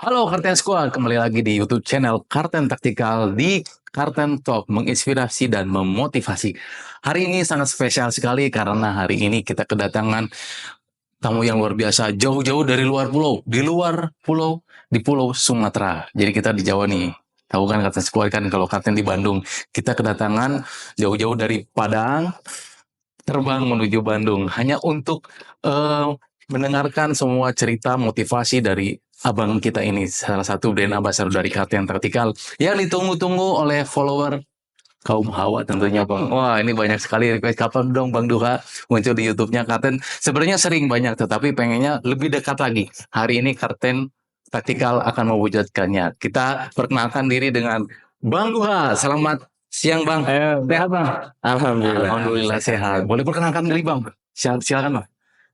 Halo Karten Squad, kembali lagi di YouTube channel Karten Taktikal di Karten Talk, menginspirasi dan memotivasi. Hari ini sangat spesial sekali karena hari ini kita kedatangan tamu yang luar biasa, jauh-jauh dari luar pulau, di pulau Sumatera. Jadi kita di Jawa nih. Tahu kan Karten Squad kan kalau Karten di Bandung, kita kedatangan jauh-jauh dari Padang, terbang menuju Bandung hanya untuk eh, mendengarkan semua cerita motivasi dari abang kita ini, salah satu brand ambassador dari Karten Taktikal yang ditunggu-tunggu oleh follower kaum hawa tentunya bang. Wah ini banyak sekali request, kapan dong Bang Duha muncul di YouTube-nya Karten. Sebenarnya sering banyak, tetapi pengennya lebih dekat lagi. Hari ini Karten Taktikal akan mewujudkannya. Kita perkenalkan diri dengan Bang Duha. Selamat siang Bang. Sehat Bang? Alhamdulillah. Alhamdulillah sehat. Boleh perkenalkan diri Bang? Silakan Bang.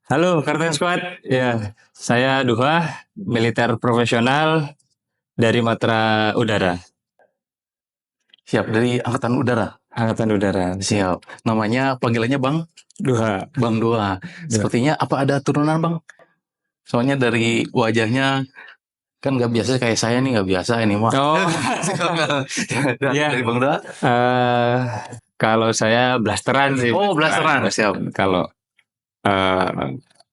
Halo Karten Squad. Ya, saya Duha, militer profesional dari Matra Udara, Siap, dari Angkatan Udara. Angkatan Udara. Siap. Namanya panggilannya Bang? Duha. Bang Duha. Sepertinya apa ada turunan Bang? Soalnya dari wajahnya kan nggak biasa kayak saya nih, nggak biasa ini mah. Oh, ya. Dari Bang Duha? Kalau saya blasteran sih. Oh, blasteran. Siap. Kalau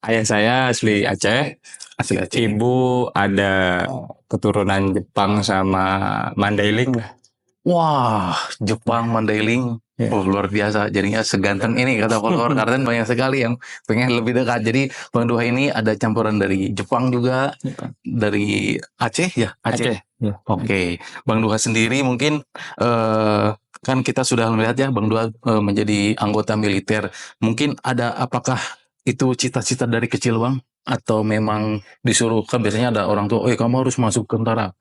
ayah saya asli Aceh, Asli Aceh. ibu ada keturunan Jepang sama Mandailing lah. Wah, Jepang Mandailing. Ya. Oh, luar biasa. Jadinya seganteng ini kata follower Karten banyak sekali yang pengen lebih dekat. Jadi Bang Duha ini ada campuran dari Jepang juga, dari Aceh ya, Aceh. Ya. Oke, Bang Duha sendiri mungkin kan kita sudah melihat ya Bang Duha menjadi anggota militer. Mungkin ada apakah itu cita-cita dari kecil Bang? Atau memang disuruh, kan biasanya ada orang tua, kamu harus masuk tentara,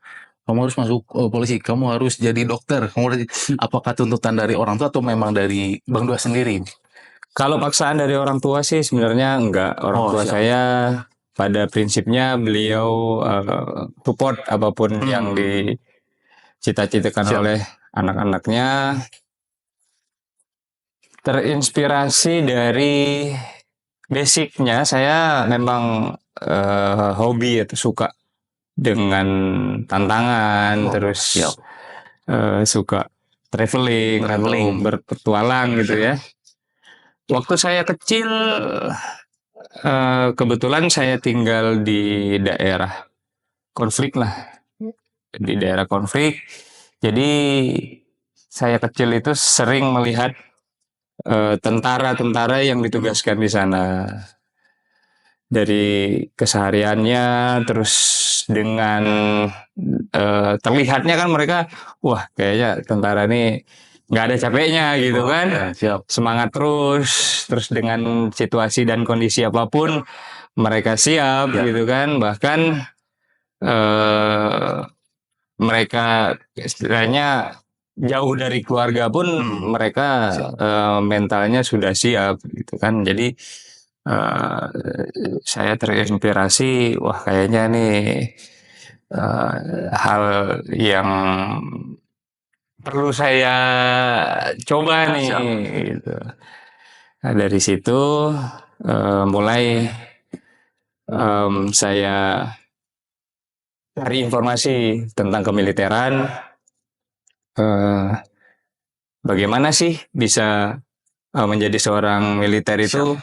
kamu harus masuk polisi, kamu harus jadi dokter. Apakah tuntutan dari orang tua atau memang dari Bang Duha sendiri? Kalau paksaan dari orang tua sih sebenarnya enggak. Orang tua siap. saya pada prinsipnya beliau support apapun yang dicita-citakan oleh anak-anaknya. Terinspirasi dari basicnya saya memang hobi atau suka dengan tantangan, terus suka traveling atau berpetualang gitu ya. Waktu saya kecil, kebetulan saya tinggal di daerah konflik lah, di daerah konflik. Jadi saya kecil itu sering melihat tentara-tentara yang ditugaskan di sana. Dari kesehariannya, terus dengan terlihatnya kan mereka, wah kayaknya tentara ini nggak ada capeknya gitu kan, Siap. semangat terus dengan situasi dan kondisi apapun mereka siap gitu kan. Bahkan mereka istilahnya jauh dari keluarga pun mereka mentalnya sudah siap gitu kan. Jadi saya terinspirasi, wah kayaknya nih hal yang perlu saya coba nih gitu. Nah, dari situ mulai saya cari informasi tentang kemiliteran, bagaimana sih bisa menjadi seorang militer itu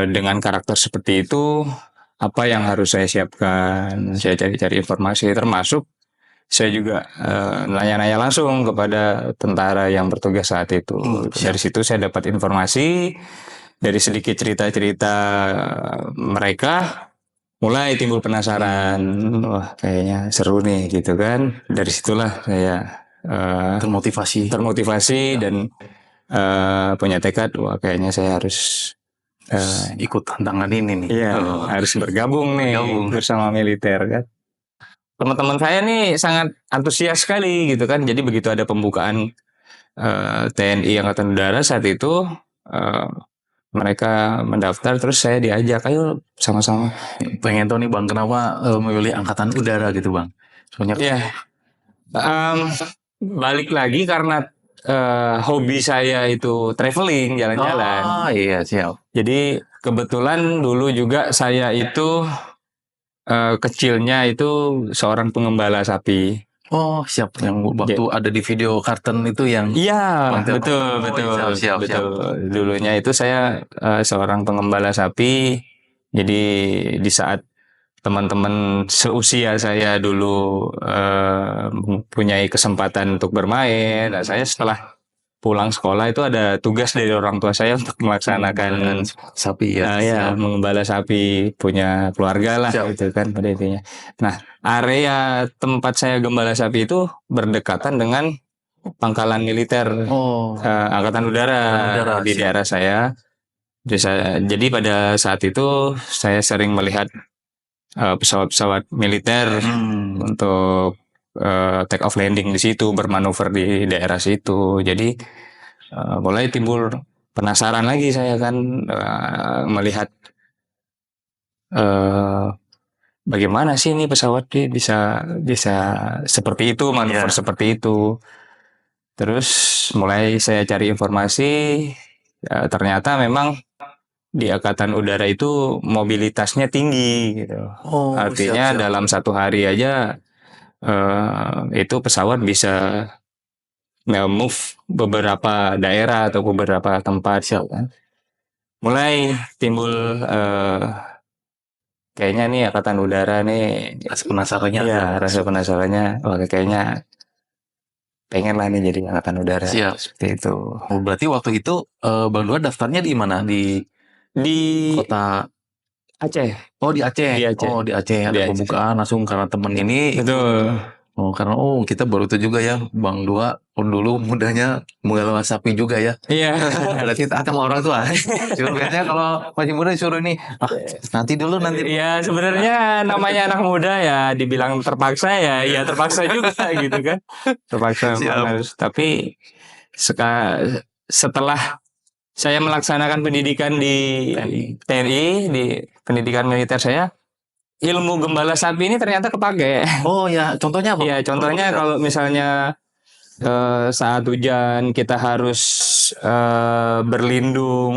dengan karakter seperti itu, apa yang harus saya siapkan. Saya cari-cari informasi, termasuk saya juga nanya-nanya langsung kepada tentara yang bertugas saat itu. Dari situ saya dapat informasi, dari sedikit cerita-cerita mereka, mulai timbul penasaran. Wah kayaknya seru nih gitu kan. Dari situlah saya termotivasi dan punya tekad, wah kayaknya saya harus ikut tantangan ini nih. Iya, harus bergabung nih bersama militer kan. Teman-teman saya nih sangat antusias sekali gitu kan. Jadi begitu ada pembukaan TNI Angkatan Udara saat itu, mereka mendaftar, terus saya diajak, ayo sama-sama. Pengen tahu nih Bang, kenapa memilih Angkatan Udara gitu Bang? Soalnya balik lagi karena hobi saya itu traveling, jalan-jalan. Iya siap. Jadi kebetulan dulu juga saya itu kecilnya itu seorang pengembala sapi. Oh, siap. Yang waktu ada di video kartun itu yang Iya, Bang Teo. betul, Oh, betul, siap, siap, siap. betul. Dulunya itu saya seorang pengembala sapi. Jadi di saat teman-teman seusia saya dulu mempunyai kesempatan untuk bermain, nah saya setelah pulang sekolah itu ada tugas dari orang tua saya untuk melaksanakan sapi ya. ya mengembala sapi, punya keluarga lah Siap. gitu kan pada intinya. Nah, area tempat saya gembala sapi itu berdekatan dengan pangkalan militer Oh, Angkatan Udara udara, di siap. daerah saya. Jadi pada saat itu saya sering melihat pesawat-pesawat militer untuk take off landing di situ, bermanuver di daerah situ. Jadi mulai timbul penasaran lagi saya kan melihat eh, bagaimana sih ini pesawat ini bisa bisa seperti itu, manuver seperti itu. Terus mulai saya cari informasi, ternyata memang di Angkatan Udara itu mobilitasnya tinggi gitu. Oh, Artinya siap, siap. dalam satu hari aja itu pesawat bisa move beberapa daerah atau beberapa tempat. Siap. Kan. Mulai timbul kayaknya nih Angkatan Udara nih Rasa penasarannya. ya rasa penasarannya wah kayaknya pengen lah nih jadi Angkatan Udara. Siap. Seperti itu. Oh, berarti waktu itu Bang Dua daftarnya di mana? Di kota Aceh. Oh, di Aceh. Di Aceh. Oh, di Aceh ada Di Aceh. pembukaan langsung karena temen ini. Betul. Oh, karena kita baru itu juga ya, Bang Dua dulu mudanya menggalau sapi juga ya. Iya. Berarti taat sama orang tua. Cuma biasanya kalau masih muda disuruh nih, nanti dulu nanti. Ya sebenarnya namanya anak muda ya dibilang terpaksa ya terpaksa juga gitu kan. Terpaksa memang harus. Tapi setelah saya melaksanakan pendidikan di TNI, di pendidikan militer saya, ilmu gembala sapi ini ternyata kepake. Oh ya, contohnya apa? Ya contohnya kalau misalnya saat hujan kita harus berlindung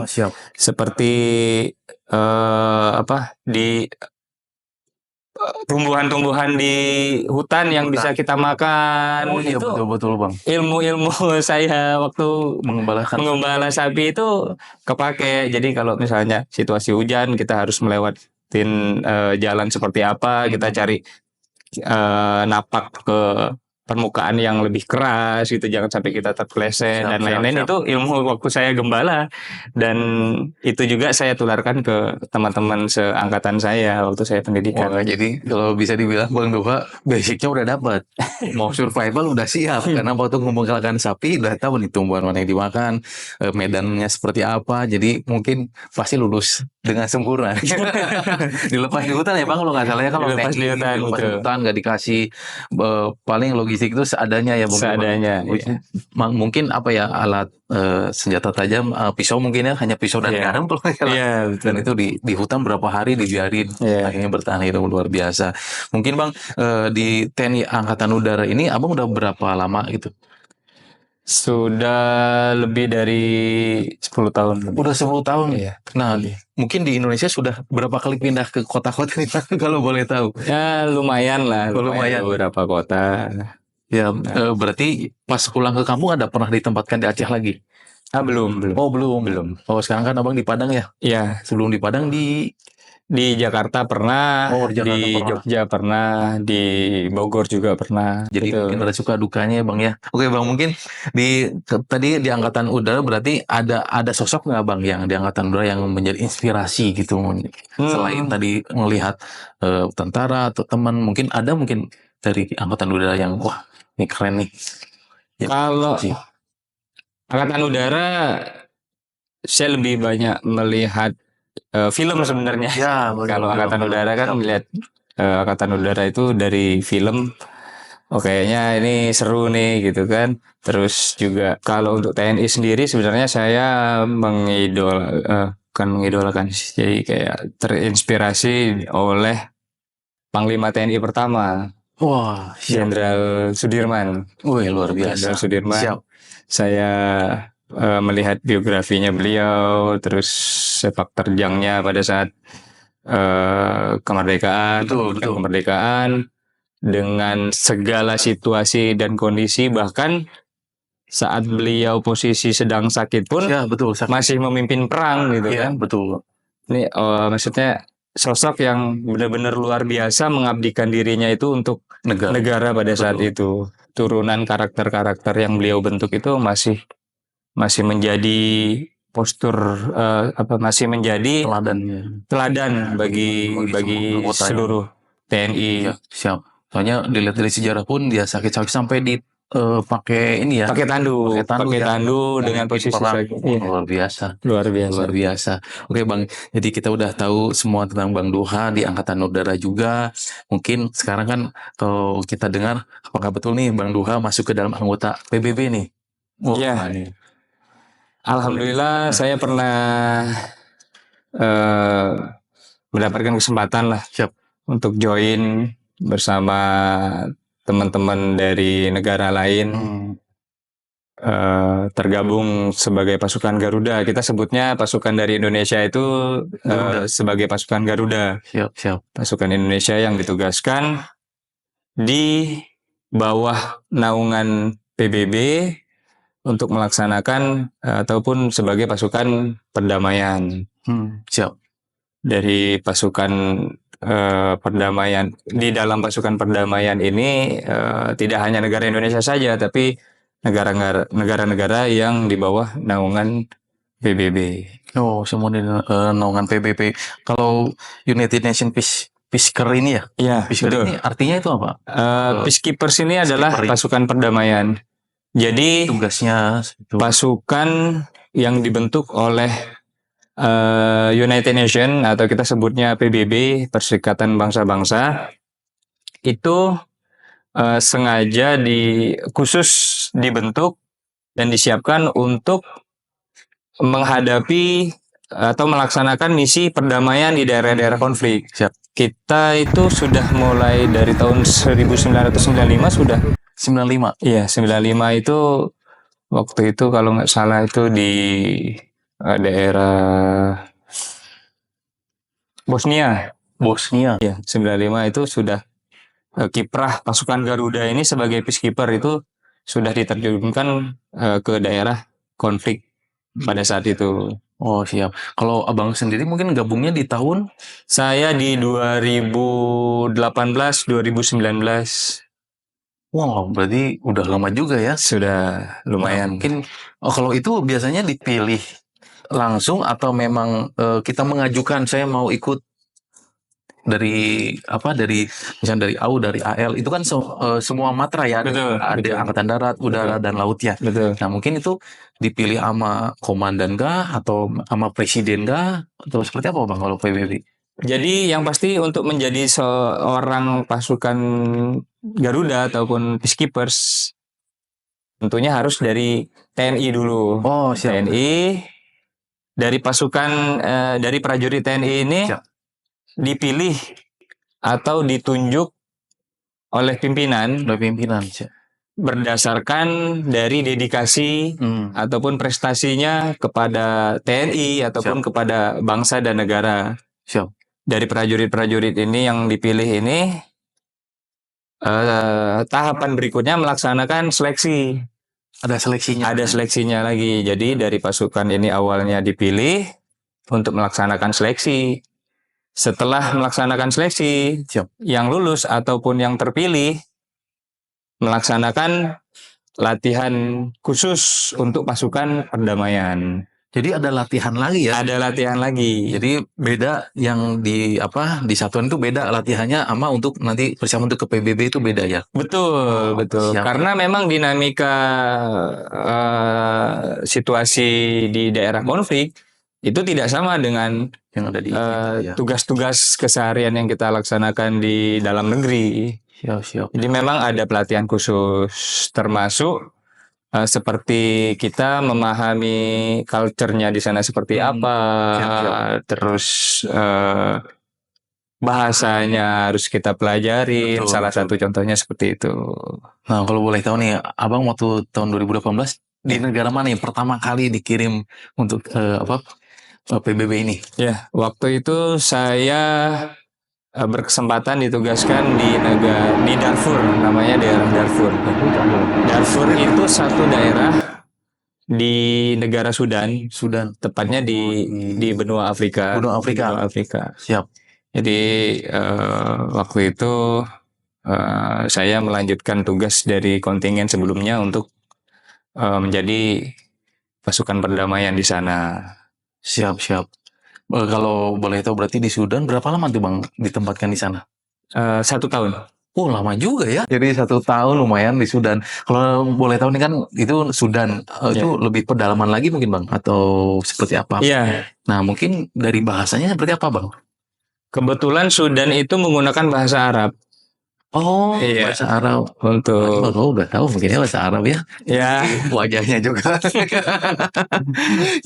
siap. seperti di tumbuhan-tumbuhan di hutan yang bisa kita makan. Oh iya, itu betul Bang. ilmu-ilmu saya waktu Mengembala sapi itu kepake. Jadi kalau misalnya situasi hujan kita harus melewatin jalan seperti apa, kita cari napak ke permukaan yang lebih keras gitu, jangan sampai kita terpeleset dan lain-lain. Itu ilmu waktu saya gembala dan itu juga saya tularkan ke teman-teman seangkatan saya waktu saya pendidikan. Wah, jadi kalau bisa dibilang Bang Dova basicnya udah dapat, mau survival udah siap karena waktu menggembalakan sapi udah tahu nih tumbuhan mana yang dimakan, medannya seperti apa, jadi mungkin pasti lulus dengan sempurna. Dilepas di hutan ya Bang, kalau nggak salah ya, kalau dilepas di hutan, nggak dikasih paling logistik itu seadanya ya Bang. Seadanya. Iya. Mungkin apa ya, alat senjata tajam, pisau mungkin ya, hanya pisau dan garam kalau nggak salah. Iya, betul. Dan itu di hutan berapa hari dibiarin, akhirnya bertahan hidup luar biasa. Mungkin Bang di TNI Angkatan Udara ini Abang udah berapa lama gitu? Sudah lebih dari 10 tahun. Udah 10 tahun. Iya. Nah, mungkin di Indonesia sudah berapa kali pindah ke kota-kota nih kalau boleh tahu? Ya lumayan lah, lumayan beberapa kota. Ya, berarti pas pulang ke kampung ada pernah ditempatkan di Aceh lagi? Belum. Oh, belum. Oh, sekarang kan Abang di Padang ya? Iya. Sebelum di Padang di Jakarta pernah, di Jogja pernah, di Bogor juga pernah. Jadi mungkin ada suka dukanya ya Bang ya. Oke Bang, mungkin tadi di Angkatan Udara berarti ada sosok nggak Bang yang di Angkatan Udara yang menjadi inspirasi gitu, selain tadi melihat tentara atau teman, mungkin dari Angkatan Udara yang wah ini keren nih. Ya, kalau Angkatan Udara saya lebih banyak melihat film sebenarnya. Ya, kalau Angkatan Udara kan melihat Angkatan Udara itu dari film. Oh kayaknya ini seru nih gitu kan. Terus juga kalau untuk TNI sendiri sebenarnya saya bukan mengidolakan, jadi kayak terinspirasi oleh Panglima TNI pertama. Wah, Jenderal Sudirman. Wih, luar biasa. Jenderal Sudirman. Siap. Saya melihat biografinya beliau, terus sepak terjangnya pada saat kemerdekaan, Betul, betul. kemerdekaan dengan segala situasi dan kondisi, bahkan saat beliau posisi sedang sakit pun Ya, betul. masih memimpin perang gitu Iya, kan. betul. Ini maksudnya sosok yang benar-benar luar biasa mengabdikan dirinya itu untuk negara pada saat Betul. itu. Turunan karakter-karakter yang beliau bentuk itu masih menjadi postur masih menjadi teladan bagi anggotanya. seluruh TNI. Iya, siap. Soalnya dilihat dari sejarah pun dia sakit-sakit sampai di pakai ini ya. Pakai tandu ya. dengan posisi Perang. sakit. Iya. Luar biasa. Luar biasa. Luar biasa. Oke Bang, jadi kita udah tahu semua tentang Bang Duha di Angkatan Udara juga. Mungkin sekarang kan kalau kita dengar, apakah betul nih Bang Duha masuk ke dalam anggota PBB nih? Iya. Nih. Alhamdulillah saya pernah mendapatkan kesempatan lah Siap. untuk join bersama teman-teman dari negara lain. Tergabung sebagai pasukan Garuda. Kita sebutnya pasukan dari Indonesia itu sebagai pasukan Garuda. Siap. Pasukan Indonesia yang ditugaskan di bawah naungan PBB untuk melaksanakan ataupun sebagai pasukan perdamaian. Siap. Dari pasukan perdamaian, di dalam pasukan perdamaian ini tidak hanya negara Indonesia saja, tapi negara-negara yang di bawah naungan PBB. Oh, semua di naungan PBB. Kalau United Nations Peacekeeper ini ya? Iya, Peacekeeper ini artinya itu apa? Peacekeepers ini adalah pasukan perdamaian. Jadi tugasnya pasukan yang dibentuk oleh United Nations atau kita sebutnya PBB, Perserikatan Bangsa-Bangsa, itu sengaja khusus dibentuk dan disiapkan untuk menghadapi atau melaksanakan misi perdamaian di daerah-daerah konflik. Siap. Kita itu sudah mulai dari tahun 1995 sudah. 95? Iya, 95 itu waktu itu kalau nggak salah itu di daerah Bosnia. Ya, 95 itu sudah kiprah pasukan Garuda ini sebagai peacekeeper itu sudah diterjunkan ke daerah konflik pada saat itu. Oh, siap. Kalau Abang sendiri mungkin gabungnya di tahun? Saya di 2018, 2019. Wow, berarti udah lama juga ya? Sudah lumayan. Mungkin kalau itu biasanya dipilih langsung atau memang kita mengajukan saya mau ikut dari misalnya dari AU, dari AL, itu kan semua matra ya. Betul, ada angkatan darat, udara, dan laut ya. Betul. Nah, mungkin itu dipilih sama komandan kah atau sama presiden kah atau seperti apa Bang kalau PBB? Jadi yang pasti untuk menjadi seorang pasukan Garuda ataupun peacekeepers tentunya harus dari TNI dulu. Oh, siap. TNI dari pasukan dari prajurit TNI ini siap. Dipilih atau ditunjuk oleh pimpinan. Siap. Berdasarkan dari dedikasi ataupun prestasinya kepada TNI ataupun kepada bangsa dan negara. Siap. Dari prajurit-prajurit ini yang dipilih ini tahapan berikutnya melaksanakan seleksi. Ada seleksinya. Ada seleksinya lagi. Jadi dari pasukan ini awalnya dipilih untuk melaksanakan seleksi. Setelah melaksanakan seleksi, yang lulus ataupun yang terpilih melaksanakan latihan khusus untuk pasukan perdamaian. Jadi ada latihan lagi ya? Ada latihan lagi. Jadi beda yang di satuan itu beda latihannya sama untuk nanti persiapan untuk ke PBB itu beda ya? Betul, betul. Siap. Karena memang dinamika situasi di daerah konflik itu tidak sama dengan yang ada di tugas-tugas keseharian yang kita laksanakan di dalam negeri. Siap. Jadi memang ada pelatihan khusus termasuk seperti kita memahami culture-nya di sana seperti apa, terus bahasanya harus kita pelajari. Salah satu contohnya seperti itu. Nah, kalau boleh tahu nih, Abang waktu tahun 2018 di negara mana yang pertama kali dikirim untuk PBB ini? Ya, waktu itu saya berkesempatan ditugaskan di Darfur, namanya daerah Darfur. Darfur itu satu daerah di negara Sudan, Sudan. tepatnya di benua Afrika. Benua Afrika. Benua Afrika. Siap. Jadi waktu itu saya melanjutkan tugas dari kontingen sebelumnya untuk menjadi pasukan perdamaian di sana. Siap, siap. Kalau boleh tahu berarti di Sudan berapa lama tuh Bang ditempatkan di sana? 1 tahun. Oh, lama juga ya. Jadi 1 tahun lumayan di Sudan. Kalau boleh tahu nih kan itu Sudan, itu lebih pedalaman lagi mungkin Bang? Atau seperti apa? Iya, Nah, mungkin dari bahasanya seperti apa Bang? kebetulan Sudan itu menggunakan bahasa Arab. Oh, Iya, bahasa Arab. untuk Oh, udah tahu mungkinnya bahasa Arab ya. ya Wajahnya juga.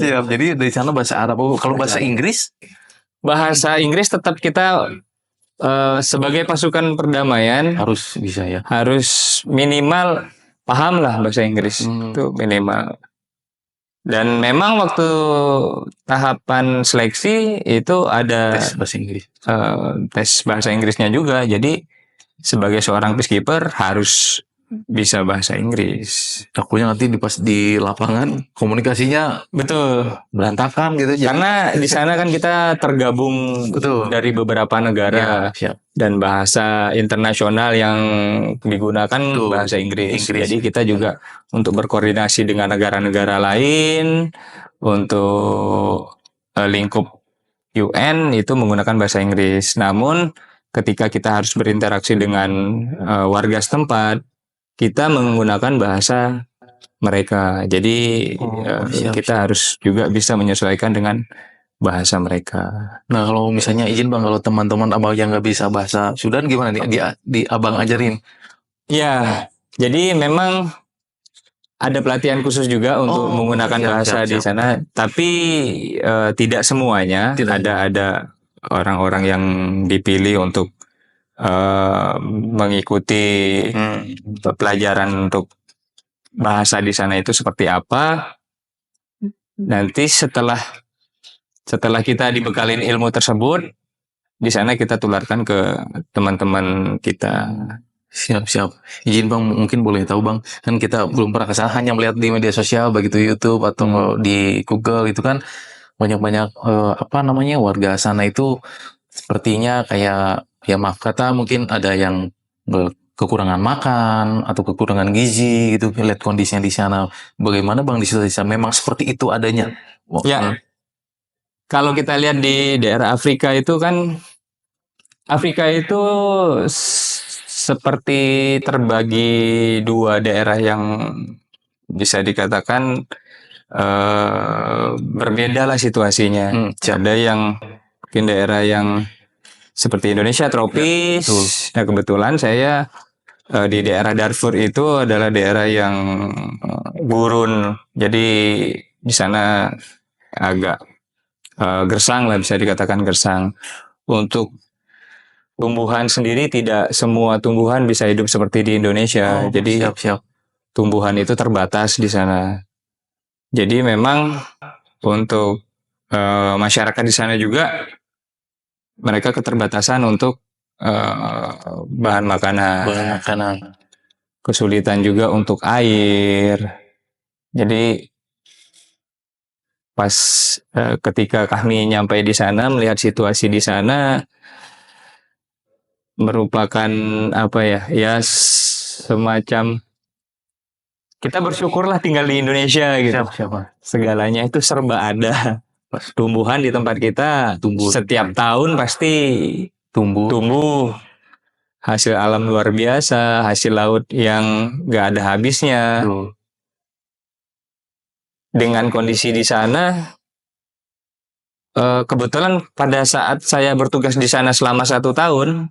Siap. Jadi dari sana bahasa Arab. Oh, kalau bahasa Inggris? bahasa Inggris tetap kita sebagai pasukan perdamaian Harus bisa ya. harus minimal paham lah bahasa Inggris itu minimal. Dan memang waktu tahapan seleksi itu ada Tes bahasa Inggris. tes bahasa Inggrisnya juga. Jadi sebagai seorang peacekeeper harus bisa bahasa Inggris. Takutnya nanti pas di lapangan komunikasinya Betul. berantakan gitu. Karena di sana kan kita tergabung Betul. dari beberapa negara. Ya, siap. Dan bahasa internasional yang digunakan bahasa Inggris. Jadi kita juga untuk berkoordinasi dengan negara-negara lain, untuk lingkup UN itu menggunakan bahasa Inggris. Namun ketika kita harus berinteraksi dengan warga setempat, kita menggunakan bahasa mereka. Jadi kita harus juga bisa menyesuaikan dengan bahasa mereka. Nah, kalau misalnya izin Bang, kalau teman-teman abang yang nggak bisa bahasa Sudan gimana nih? Di abang ajarin? Ya, jadi memang ada pelatihan khusus juga untuk menggunakan bahasa di sana. Tapi tidak semuanya. Ada orang-orang yang dipilih untuk mengikuti pelajaran untuk bahasa di sana itu seperti apa. Nanti setelah kita dibekalin ilmu tersebut, di sana kita tularkan ke teman-teman kita. Siap. Izin Bang, mungkin boleh tahu Bang, kan kita belum pernah ke sana, hanya melihat di media sosial, begitu YouTube atau di Google itu kan banyak-banyak warga sana itu sepertinya kayak ya maaf kata mungkin ada yang kekurangan makan atau kekurangan gizi gitu. Lihat kondisinya di sana. Bagaimana Bang di sana? Memang seperti itu adanya? Ya. Kalau kita lihat di daerah Afrika itu kan, Afrika itu seperti terbagi 2 daerah yang bisa dikatakan berbeda lah situasinya. Ada yang mungkin daerah yang seperti Indonesia tropis. Nah, kebetulan saya di daerah Darfur itu adalah daerah yang gurun. Jadi di sana agak gersang lah, bisa dikatakan gersang. Untuk tumbuhan sendiri tidak semua tumbuhan bisa hidup seperti di Indonesia. Jadi tumbuhan itu terbatas di sana. Jadi memang untuk masyarakat di sana juga mereka keterbatasan untuk bahan makanan. Kesulitan juga untuk air. Jadi pas ketika kami nyampe di sana, melihat situasi di sana merupakan ya semacam kita bersyukurlah tinggal di Indonesia gitu. Segalanya itu serba ada. Tumbuhan di tempat kita setiap tahun pasti tumbuh. Hasil alam luar biasa, hasil laut yang gak ada habisnya. Dengan kondisi di sana, kebetulan pada saat saya bertugas di sana selama 1 tahun,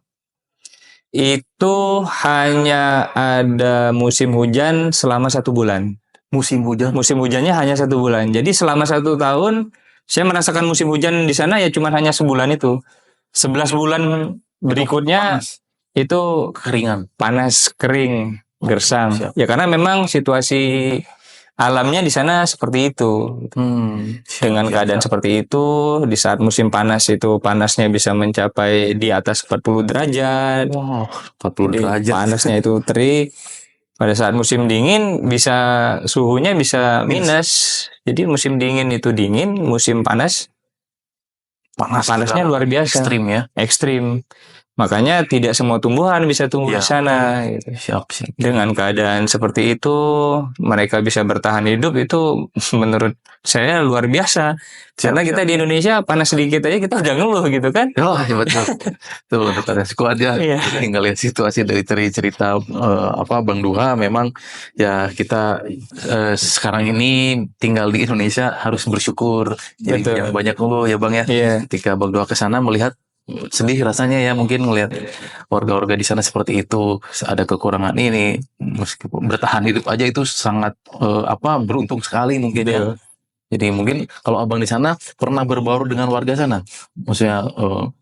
itu hanya ada musim hujan selama 1 bulan. Musim hujannya hanya 1 bulan. Jadi selama 1 tahun saya merasakan musim hujan di sana ya cuma hanya sebulan itu. 11 bulan berikutnya itu keringan, panas, kering, gersang. Ya karena memang situasi alamnya di sana seperti itu. Dengan keadaan seperti itu, di saat musim panas itu panasnya bisa mencapai di atas 40 derajat. Wow, 40 Jadi derajat. panasnya itu terik. Pada saat musim dingin bisa suhunya bisa minus. Jadi musim dingin itu dingin, musim panasnya luar biasa, ekstrim ya. ekstrim. Makanya tidak semua tumbuhan bisa tumbuh Ya. di sana. Gitu. Siap. Dengan keadaan seperti itu, mereka bisa bertahan hidup itu menurut saya luar biasa. Karena kita di Indonesia panas sedikit aja kita udah ngeluh gitu kan? Oh, ya betul. Tuh untuk karya squad ya. Iya. Tinggal lihat situasi dari cerita Bang Duha, memang ya kita sekarang ini tinggal di Indonesia harus bersyukur. Jadi Betul. yang banyak ngeluh ya Bang ya. Iya. Ketika Bang Duha ke sana melihat sedih rasanya ya, mungkin ngelihat warga-warga di sana seperti itu, ada kekurangan ini, meskipun bertahan hidup aja itu sangat beruntung sekali mungkin ya. Betul. Jadi mungkin kalau Abang di sana pernah berbaur dengan warga sana, maksudnya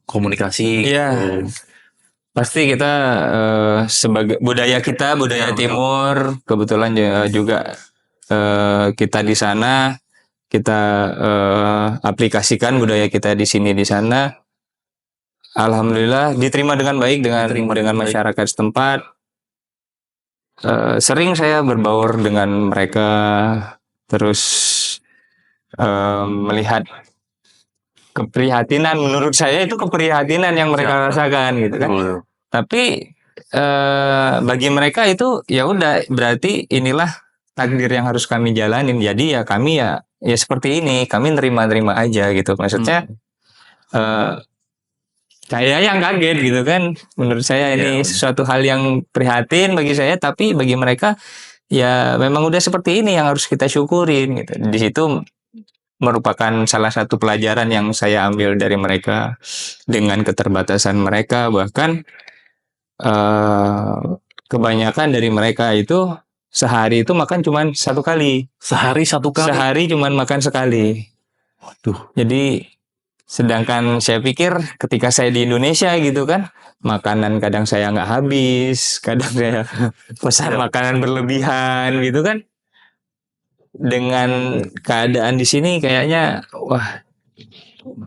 komunikasi. Iya. Pasti kita sebagai budaya Timur, kebetulan juga kita di sana kita aplikasikan budaya kita di sini di sana. Alhamdulillah diterima dengan baik dengan masyarakat setempat. Sering saya berbaur dengan mereka, terus melihat keprihatinan, menurut saya itu keprihatinan yang mereka rasakan gitu kan. Tapi bagi mereka itu ya udah, berarti inilah takdir yang harus kami jalanin. Jadi ya kami ya seperti ini, kami nerima-nerima aja gitu. Maksudnya saya yang kaget gitu kan. Menurut saya ini sesuatu hal yang prihatin bagi saya, tapi bagi mereka ya memang udah seperti ini yang harus kita syukurin gitu. Di situ merupakan salah satu pelajaran yang saya ambil dari mereka, dengan keterbatasan mereka. Bahkan kebanyakan dari mereka itu sehari itu makan cuma satu kali. Sehari satu kali? Sehari cuma makan sekali. Waduh. Jadi sedangkan saya pikir ketika saya di Indonesia gitu kan, makanan kadang saya nggak habis, kadang saya pesan makanan berlebihan gitu kan. Dengan keadaan di sini kayaknya wah,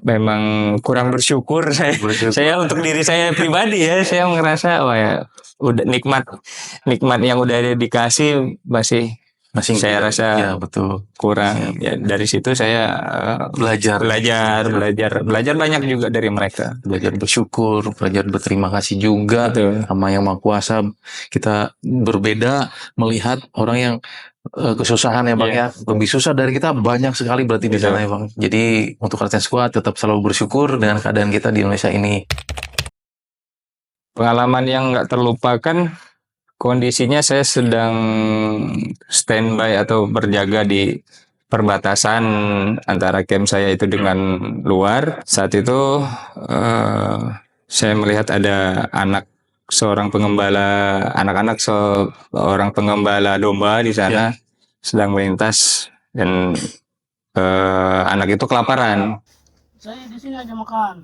memang kurang bersyukur saya. Saya untuk diri saya pribadi ya, saya ngerasa wah ya udah nikmat yang udah dikasih masih saya rasa ya, betul. kurang. Ya dari situ saya belajar banyak juga dari mereka. Belajar bersyukur, belajar berterima kasih juga. Betul. Sama Yang Maha Kuasa. Kita berbeda melihat orang yang kesusahan ya Bang ya. Lebih susah dari kita banyak sekali berarti di sana ya Bang. Jadi untuk Karten Squad tetap selalu bersyukur dengan keadaan kita di Indonesia ini. Pengalaman yang nggak terlupakan, kondisinya saya sedang standby atau berjaga di perbatasan antara camp saya itu dengan luar. Saat itu saya melihat ada seorang pengembala domba di sana sedang melintas, dan anak itu kelaparan. Saya di sini aja makan.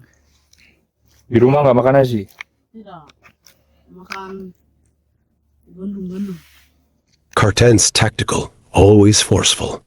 Di rumah nggak makan nasi? Tidak. Makan Bandung. Carten's tactical, always forceful.